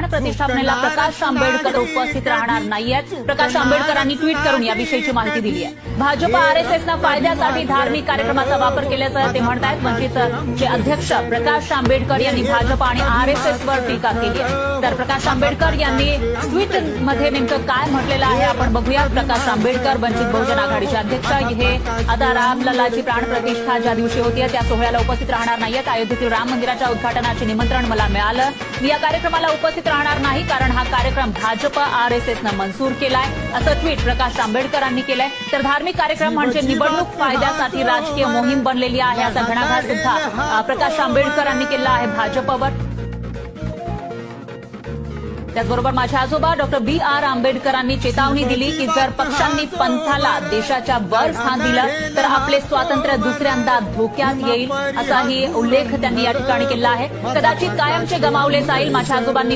प्रतिष्ठापनेला प्रकाश आंबेडकर उपस्थित राहणार नाहीयेत। प्रकाश आंबेडकरांनी ट्विट करून याविषयीची माहिती दिली आहे। भाजप आरएसएसना फायद्यासाठी धार्मिक कार्यक्रमाचा वापर केल्याचं ते म्हणतात। वंचितचे अध्यक्ष प्रकाश आंबेडकर यांनी भाजप आणि आरएसएसवर टीका केली आहे। तर प्रकाश आंबेडकर यांनी ट्विटमध्ये नेमकं काय म्हटलेलं आहे आपण बघूया। प्रकाश आंबेडकर वंचित बहुजन आघाडीचे अध्यक्ष हे आता रामललाची प्राणप्रतिष्ठा ज्या दिवशी होती त्या सोहळ्याला उपस्थित राहणार नाहीयेत। अयोध्येतील राम मंदिराच्या उद्घाटनाचे निमंत्रण मला मिळालं, मी या कार्यक्रमाला उपस्थित राहणार नाही कारण हा कार्यक्रम भाजप आरएसएसनं मंजूर केलाय, असं ट्विट प्रकाश आंबेडकरांनी केलंय। तर धार्मिक कार्यक्रम म्हणजे निवडणूक फायद्यासाठी राजकीय मोहीम बनलेली आहे असा घणाघात सुद्धा प्रकाश आंबेडकरांनी केला आहे भाजपवर। त्याचबरोबर माझे आजोबा डॉक्टर B.R. आंबेडकरांनी चेतावणी दिली की जर पक्षांनी पंथाला देशाच्या वर स्थान दिलं तर आपले स्वातंत्र्य दुसऱ्यांदा धोक्यात येईल, असाही उल्लेख त्यांनी या ठिकाणी केला आहे। कदाचित कायमचे गमावले जाईल। माझ्या आजोबांनी